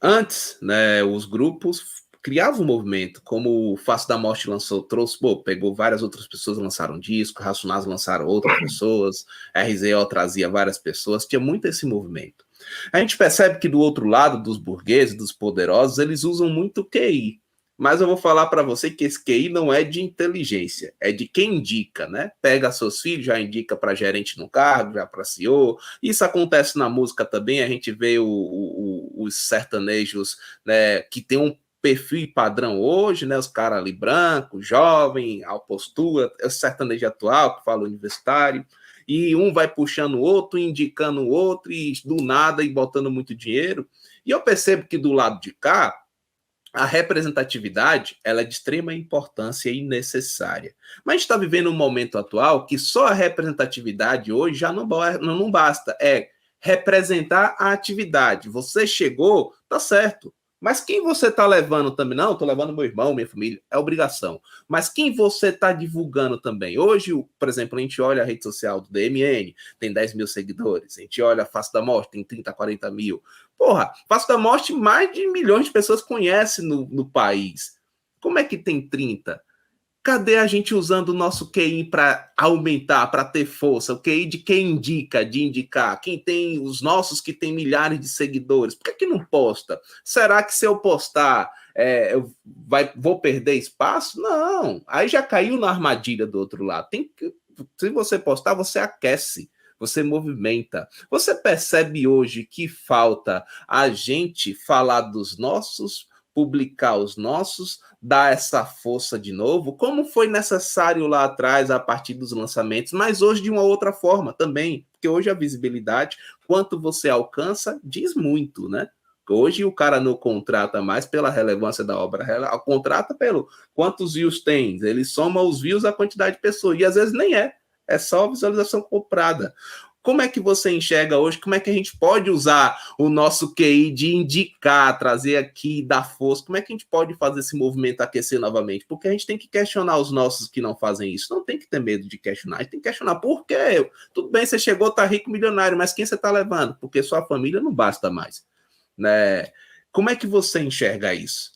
Antes, né, os grupos criavam um movimento, como o Face da Morte lançou, trouxe, pô, pegou várias outras pessoas, lançaram disco, Racionais lançaram outras pessoas, RZO trazia várias pessoas, tinha muito esse movimento. A gente percebe que do outro lado, dos burgueses, dos poderosos, eles usam muito QI. Mas eu vou falar para você que esse QI não é de inteligência, é de quem indica, né? Pega seus filhos, já indica para gerente no cargo, já para CEO. Isso acontece na música também, a gente vê os sertanejos, né, que tem um perfil e padrão hoje, né? Os caras ali branco, jovem, a postura, é o sertanejo atual, que fala universitário, e um vai puxando o outro, indicando o outro, e do nada, e botando muito dinheiro. E eu percebo que do lado de cá, a representatividade ela é de extrema importância e necessária. Mas a gente está vivendo um momento atual que só a representatividade hoje já não basta. É representar a atividade. Você chegou, tá certo. Mas quem você está levando também? Não, estou levando meu irmão, minha família, é obrigação. Mas quem você está divulgando também? Hoje, por exemplo, a gente olha a rede social do DMN, tem 10 mil seguidores. A gente olha a Face da Morte, tem 30, 40 mil. Porra, Face da Morte, mais de milhões de pessoas conhecem no país. Como é que tem 30? Cadê a gente usando o nosso QI para aumentar, para ter força? O QI de quem indica, de indicar. Quem tem os nossos que tem milhares de seguidores. Por que não posta? Será que se eu postar, vou perder espaço? Não. Aí já caiu na armadilha do outro lado. Se você postar, você aquece. Você movimenta. Você percebe hoje que falta a gente falar dos nossos, publicar os nossos, dar essa força de novo, como foi necessário lá atrás, a partir dos lançamentos, mas hoje de uma outra forma também, porque hoje a visibilidade, quanto você alcança, diz muito, né? Hoje o cara não contrata mais pela relevância da obra, contrata pelo quantos views tem, ele soma os views à quantidade de pessoas, e às vezes nem é só visualização comprada. Como é que você enxerga hoje? Como é que a gente pode usar o nosso QI de indicar, trazer aqui, dar força? Como é que a gente pode fazer esse movimento aquecer novamente? Porque a gente tem que questionar os nossos que não fazem isso. Não tem que ter medo de questionar. A gente tem que questionar por quê? Tudo bem, você chegou, tá rico, milionário, mas quem você tá levando? Porque sua família não basta mais, né? Como é que você enxerga isso?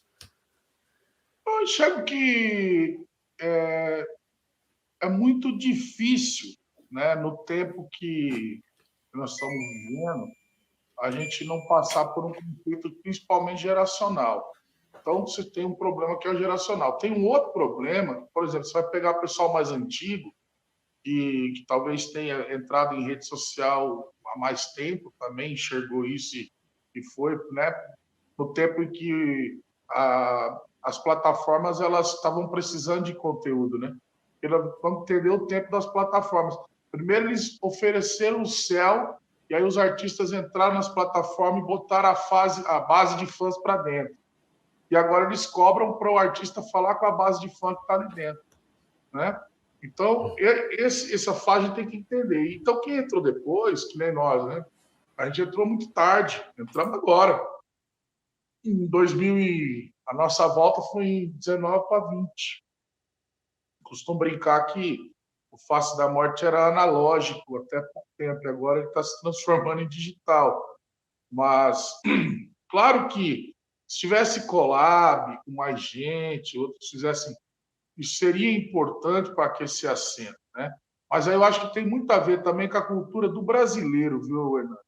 Eu enxergo que é, é muito difícil, né, no tempo que nós estamos vivendo, a gente não passar por um conflito principalmente geracional. Então, você tem um problema que é o geracional. Tem um outro problema, por exemplo, você vai pegar o pessoal mais antigo, que talvez tenha entrado em rede social há mais tempo, também enxergou isso e foi, né, no tempo em que as plataformas elas estavam precisando de conteúdo, né? Vamos entender o tempo das plataformas. Primeiro eles ofereceram o céu e aí os artistas entraram nas plataformas e botaram a base de fãs para dentro. E agora eles cobram para o artista falar com a base de fã que está ali dentro, né? Então, essa fase a gente tem que entender. Então, quem entrou depois, que nem nós, né? A gente entrou muito tarde, entramos agora. Em 2000 a nossa volta foi em 19 para 20. Costumo brincar que o Face da Morte era analógico até pouco tempo, e agora ele está se transformando em digital. Mas, claro que se tivesse collab com mais gente, outros fizessem, isso seria importante para aquecer a cena, né? Mas aí eu acho que tem muito a ver também com a cultura do brasileiro, viu, Hernando?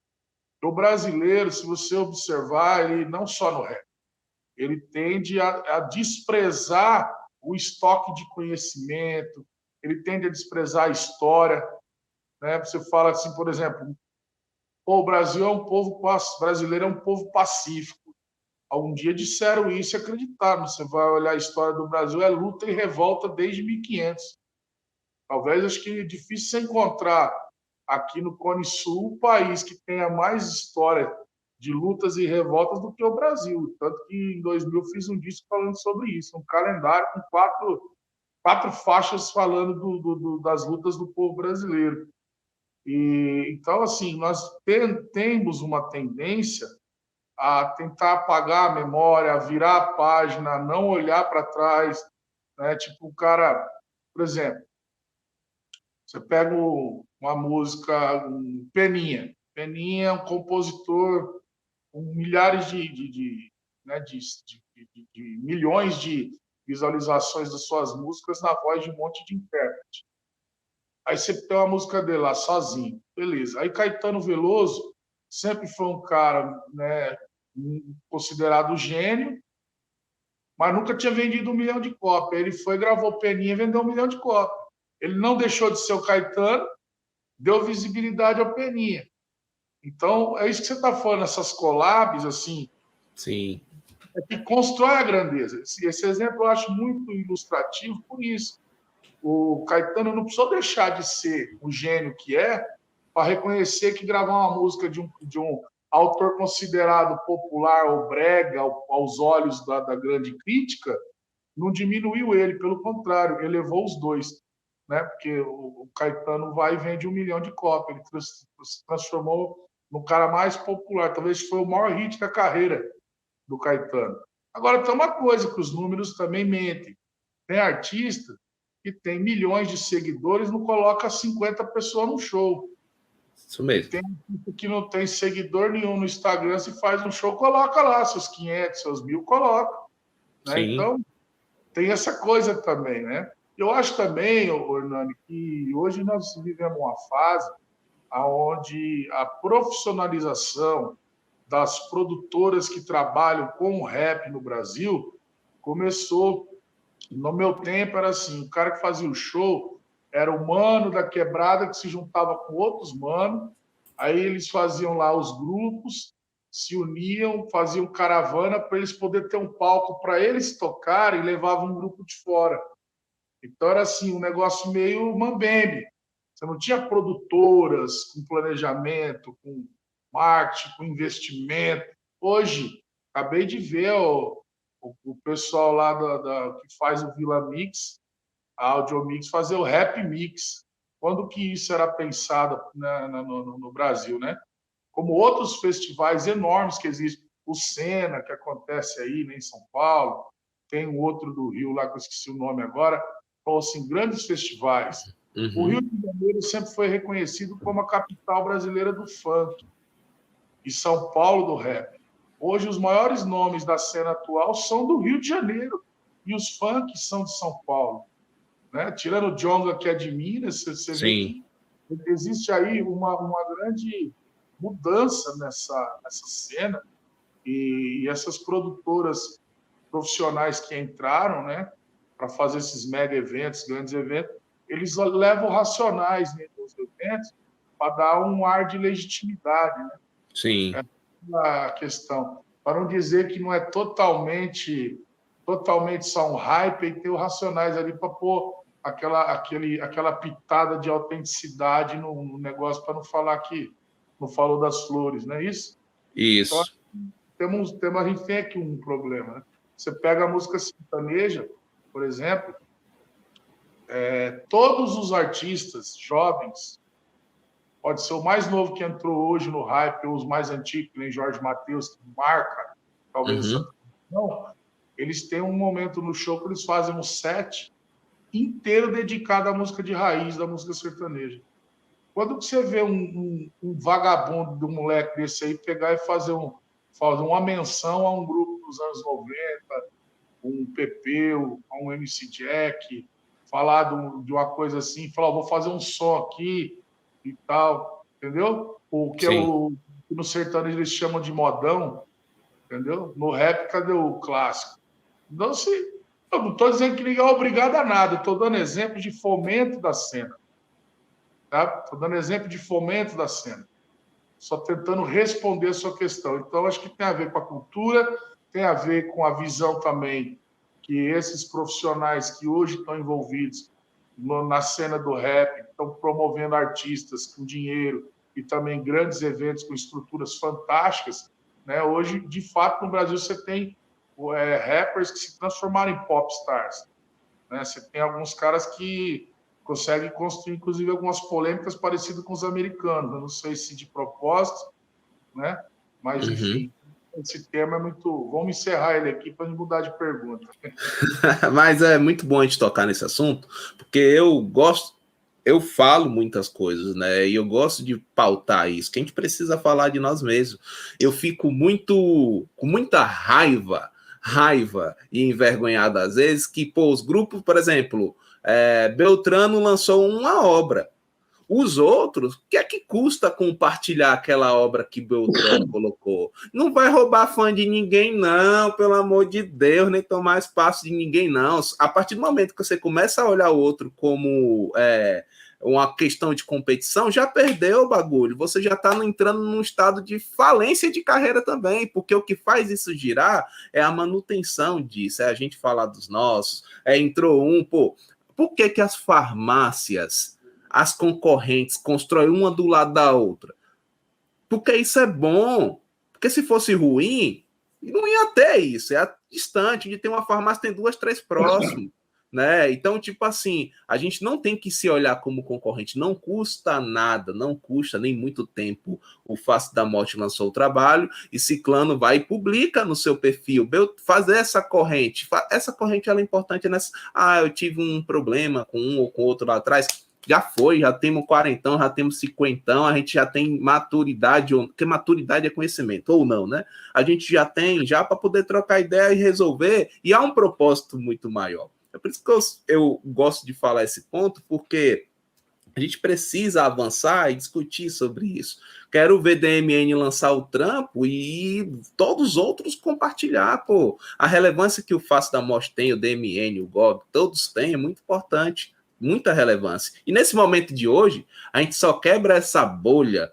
O brasileiro, se você observar, ele não só no rap, ele tende a desprezar o estoque de conhecimento, ele tende a desprezar a história, né? Você fala assim, por exemplo, o Brasil é um povo brasileiro é um povo pacífico. Algum dia disseram isso e acreditaram. Você vai olhar a história do Brasil, é luta e revolta desde 1500. Talvez acho que é difícil você encontrar aqui no Cone Sul um país que tenha mais história de lutas e revoltas do que o Brasil. Tanto que em 2000 eu fiz um disco falando sobre isso, um calendário com quatro faixas falando das lutas do povo brasileiro. Então, assim, nós temos uma tendência a tentar apagar a memória, a virar a página, não olhar para trás, né? Tipo, o cara, por exemplo, você pega uma música, Peninha. Peninha é um compositor com milhares né, de milhões de visualizações das suas músicas na voz de um monte de intérprete. Aí você tem uma música dele lá, sozinho, beleza. Aí Caetano Veloso sempre foi um cara, né, considerado gênio, mas nunca tinha vendido 1 milhão de cópias. Ele foi, gravou Peninha e vendeu 1 milhão de cópias. Ele não deixou de ser o Caetano, deu visibilidade ao Peninha. Então, é isso que você está falando, essas collabs, assim, Sim. é que constrói a grandeza. Esse exemplo eu acho muito ilustrativo por isso. O Caetano não precisou deixar de ser o gênio que é para reconhecer que gravar uma música de um autor considerado popular ou brega aos olhos da grande crítica não diminuiu ele, pelo contrário, elevou os dois, né? Porque o Caetano vai e vende 1 milhão de cópias, ele se transformou no cara mais popular, talvez foi o maior hit da carreira do Caetano. Agora, tem uma coisa que os números também mentem. Tem artista que tem milhões de seguidores, não coloca 50 pessoas no show. Isso mesmo. Tem artista que não tem seguidor nenhum no Instagram, se faz um show, coloca lá seus 500, seus 1.000, coloca. Né? Então, tem essa coisa também, né? Eu acho também, Hernani, que hoje nós vivemos uma fase onde a profissionalização das produtoras que trabalham com o rap no Brasil começou. No meu tempo era assim, o cara que fazia o show era o mano da quebrada que se juntava com outros manos, aí eles faziam lá os grupos, se uniam, faziam caravana para eles poderem ter um palco para eles tocarem e levavam um grupo de fora. Então era assim, um negócio meio mambembe. Você não tinha produtoras com planejamento, com marketing, com investimento. Hoje, acabei de ver o pessoal lá que faz o Vila Mix, a Audio Mix, fazer o Rap Mix. Quando que isso era pensado, né, no Brasil, né? Como outros festivais enormes que existem. O Sena, que acontece aí, né, em São Paulo. Tem um outro do Rio lá, que eu esqueci o nome agora. Então, assim, grandes festivais. Uhum. O Rio de Janeiro sempre foi reconhecido como a capital brasileira do funk. E São Paulo do rap. Hoje, os maiores nomes da cena atual são do Rio de Janeiro. E os funks são de São Paulo. Né? Tirando o Djonga, que é de Minas, você vê que existe aí uma grande mudança nessa cena. E essas produtoras profissionais que entraram, né, para fazer esses mega eventos, grandes eventos, eles levam racionais nos eventos para dar um ar de legitimidade. Né? Sim. A questão, para não dizer que não é totalmente só um hype, e ter o Racionais ali para pôr aquela pitada de autenticidade no negócio, para não falar que não falou das flores, não é isso? Isso. Então, a gente tem aqui um problema. Né? Você pega a música sertaneja, por exemplo, todos os artistas jovens, pode ser o mais novo que entrou hoje no hype, ou os mais antigos, que nem Jorge Mateus, que marca, talvez essa não, eles têm um momento no show que eles fazem um set inteiro dedicado à música de raiz, da música sertaneja. Quando você vê um vagabundo de um moleque desse aí pegar e fazer uma menção a um grupo dos anos 90, um Pepeu, a um MC Jack, falar de uma coisa assim, falar, vou fazer um som aqui e tal, entendeu? O que no sertanejo eles chamam de modão, entendeu? No rap, cadê o clássico? Então, eu não estou dizendo que ninguém é obrigado a nada, estou dando exemplo de fomento da cena. Estou dando exemplo de fomento da cena. Só tentando responder a sua questão. Então, acho que tem a ver com a cultura, tem a ver com a visão também que esses profissionais que hoje estão envolvidos na cena do rap, estão promovendo artistas com dinheiro e também grandes eventos com estruturas fantásticas. Né? Hoje, de fato, no Brasil, você tem rappers que se transformaram em popstars. Né? Você tem alguns caras que conseguem construir, inclusive, algumas polêmicas parecidas com os americanos. Eu não sei se de propósito, né? Mas, enfim, esse tema é muito... Vamos encerrar ele aqui para a gente mudar de pergunta. Mas é muito bom a gente tocar nesse assunto, porque eu gosto eu falo muitas coisas, né? E eu gosto de pautar isso, que a gente precisa falar de nós mesmos. Eu fico com muita raiva e envergonhado às vezes, que, pô, os grupos, por exemplo, Beltrano lançou uma obra. Os outros, o que é que custa compartilhar aquela obra que Beltrano colocou? Não vai roubar fã de ninguém, não, pelo amor de Deus, nem tomar espaço de ninguém, não. A partir do momento que você começa a olhar o outro como uma questão de competição, já perdeu o bagulho. Você já está entrando num estado de falência de carreira também, porque o que faz isso girar é a manutenção disso, é a gente falar dos nossos, entrou um, pô, por que que as farmácias, as concorrentes, constroem uma do lado da outra? Porque isso é bom. Porque se fosse ruim, não ia ter isso. É distante, de ter uma farmácia, tem 2, 3 próximo. Né? Então, tipo assim, a gente não tem que se olhar como concorrente. Não custa nada, não custa nem muito tempo. O Face da Morte lançou o trabalho e Ciclano vai e publica no seu perfil. Fazer essa corrente. Essa corrente ela é importante nessa. Eu tive um problema com um ou com outro lá atrás. Já foi, já temos 40, já temos 50, a gente já tem maturidade, porque maturidade é conhecimento, ou não, né? A gente já tem, já para poder trocar ideia e resolver, e há um propósito muito maior. É por isso que eu gosto de falar esse ponto, porque a gente precisa avançar e discutir sobre isso. Quero ver DMN lançar o trampo e todos os outros compartilhar, pô. A relevância que o Face da Morte tem, o DMN, o GOG, todos têm, é muito importante. Muita relevância. E nesse momento de hoje, a gente só quebra essa bolha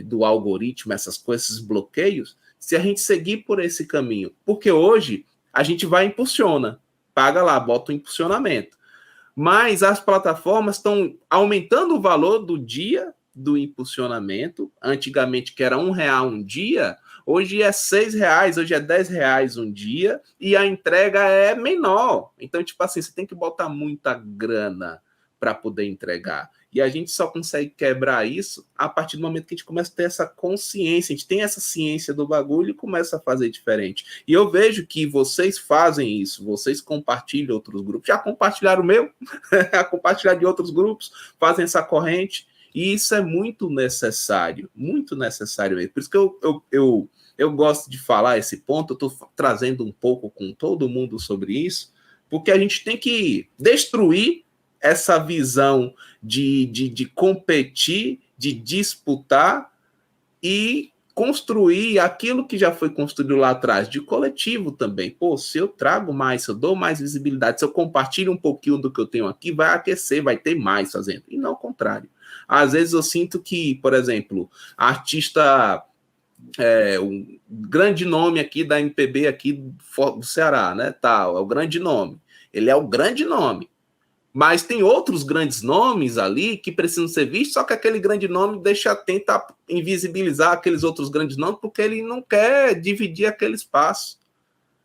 do algoritmo, essas coisas, esses bloqueios, se a gente seguir por esse caminho. Porque hoje a gente vai e impulsiona. Paga lá, bota o impulsionamento. Mas as plataformas estão aumentando o valor do dia do impulsionamento. Antigamente, que era R$1 um dia, hoje é R$6, hoje é R$10 um dia, e a entrega é menor. Então, tipo assim, você tem que botar muita grana para poder entregar. E a gente só consegue quebrar isso a partir do momento que a gente começa a ter essa consciência, a gente tem essa ciência do bagulho e começa a fazer diferente. E eu vejo que vocês fazem isso, vocês compartilham outros grupos, já compartilharam o meu, a compartilhar de outros grupos, fazem essa corrente, e isso é muito necessário mesmo. Por isso que eu gosto de falar esse ponto, eu estou trazendo um pouco com todo mundo sobre isso, porque a gente tem que destruir essa visão de competir, de disputar e construir aquilo que já foi construído lá atrás, de coletivo também. Pô, se eu trago mais, se eu dou mais visibilidade, se eu compartilho um pouquinho do que eu tenho aqui, vai aquecer, vai ter mais fazendo. E não o contrário. Às vezes eu sinto que, por exemplo, artista... um grande nome aqui da MPB aqui do Ceará, né? Tal, é o grande nome. Ele é o grande nome. Mas tem outros grandes nomes ali que precisam ser vistos, só que aquele grande nome tenta invisibilizar aqueles outros grandes nomes porque ele não quer dividir aquele espaço.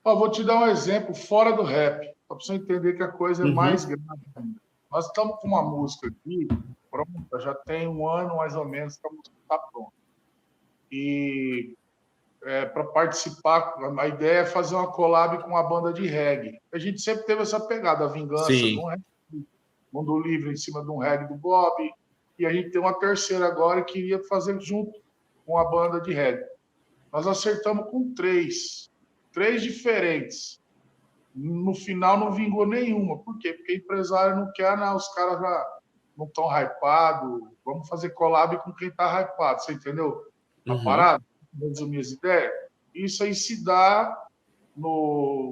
Vou te dar um exemplo fora do rap, para você entender que a coisa é mais grande ainda. Nós estamos com uma música aqui, pronta, já tem 1 ano mais ou menos que a música está pronta. E para participar, a ideia é fazer uma collab com uma banda de reggae. A gente sempre teve essa pegada, a vingança do reggae, Mundo Livre em cima de um reggae do Bob, e a gente tem uma terceira agora que iria fazer junto com a banda de reggae. Nós acertamos com 3 diferentes. No final não vingou nenhuma. Por quê? Porque o empresário não quer, não, os caras já não estão hypados, vamos fazer collab com quem está hypado, você entendeu? A parada? Vou resumir as ideias. Isso aí se dá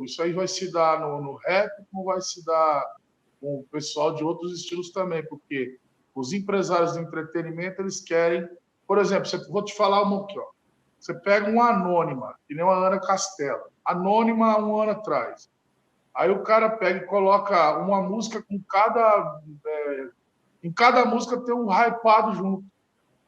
isso aí vai se dar no rap, como vai se dar com o pessoal de outros estilos também, porque os empresários do entretenimento, eles querem... Por exemplo, vou te falar uma aqui, ó. Você pega uma Anônima, que nem uma Ana Castela. Anônima há 1 ano atrás. Aí o cara pega e coloca uma música com em cada música tem um hypado junto.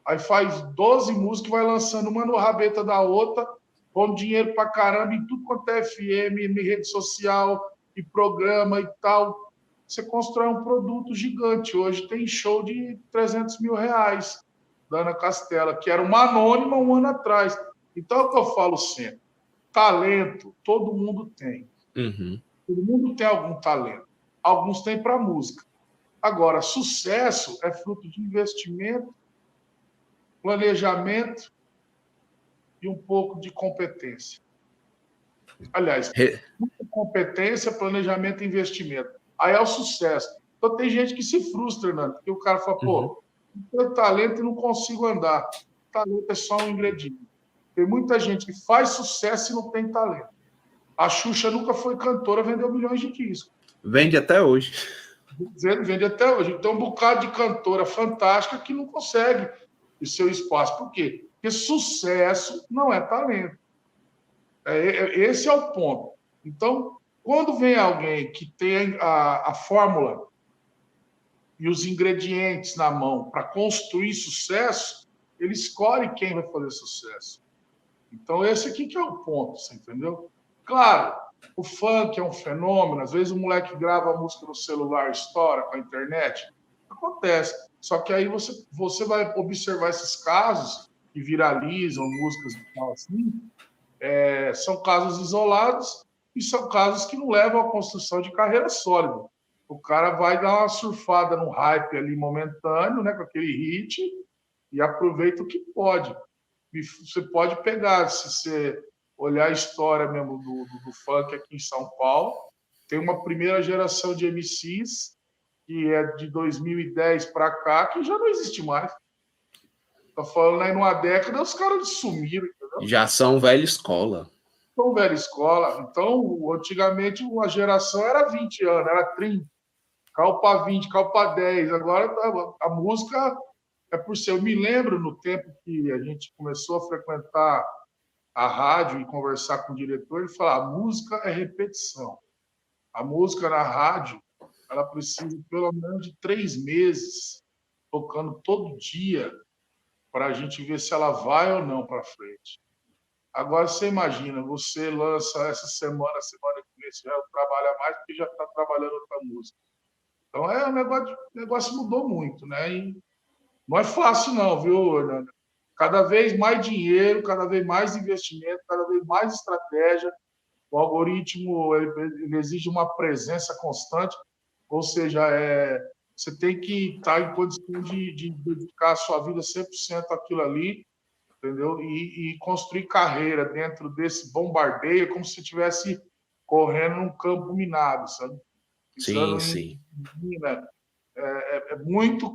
Aí faz 12 músicas e vai lançando uma no rabeta da outra, com dinheiro pra caramba em tudo quanto é FM, em rede social, e programa e tal. Você constrói um produto gigante. Hoje tem show de R$300 mil da Ana Castela, que era uma Anônima 1 ano atrás. Então é o que eu falo sempre. Talento, todo mundo tem. Todo mundo tem algum talento. Alguns têm para música. Agora, sucesso é fruto de investimento, planejamento e um pouco de competência. Aliás, muita competência, planejamento e investimento. Aí é o sucesso. Então, tem gente que se frustra, Hernando, porque o cara fala, pô, tenho talento e não consigo andar. Talento é só um ingrediente. Tem muita gente que faz sucesso e não tem talento. A Xuxa nunca foi cantora, vendeu milhões de discos. Vende até hoje. Vende até hoje. Então, um bocado de cantora fantástica que não consegue o seu espaço. Por quê? Porque sucesso não é talento. Esse é o ponto. Então, quando vem alguém que tem a fórmula e os ingredientes na mão para construir sucesso, ele escolhe quem vai fazer sucesso. Então, esse aqui que é o ponto, você entendeu? Claro, o funk é um fenômeno. Às vezes o moleque grava a música no celular, estoura com a internet. Acontece. Só que aí você vai observar esses casos que viralizam músicas e tal assim, são casos isolados e são casos que não levam à construção de carreira sólida. O cara vai dar uma surfada no hype ali momentâneo, né, com aquele hit, e aproveita o que pode. E você pode pegar, se você olhar a história mesmo do funk aqui em São Paulo, tem uma primeira geração de MCs, que é de 2010 para cá, que já não existe mais. Tá falando aí numa década, os caras sumiram, entendeu? Já são velha escola. São velha escola. Então, antigamente, a geração era 20 anos, era 30. Caiu para 20, caiu para 10. Agora, a música é por ser. Eu me lembro no tempo que a gente começou a frequentar a rádio e conversar com o diretor, ele falava: a música é repetição. A música na rádio, ela precisa de pelo menos de 3 meses tocando todo dia para a gente ver se ela vai ou não para frente. Agora, você imagina, você lança essa semana que vem, você já trabalha mais porque já está trabalhando outra música. Então, o negócio mudou muito, né? E não é fácil não, viu, Hernando? Cada vez mais dinheiro, cada vez mais investimento, cada vez mais estratégia. O algoritmo ele exige uma presença constante, ou seja, você tem que estar em condição de dedicar a sua vida 100% àquilo ali, entendeu? E construir carreira dentro desse bombardeio, como se estivesse correndo num campo minado, sabe? Sim, Pisando sim. em mina. É muito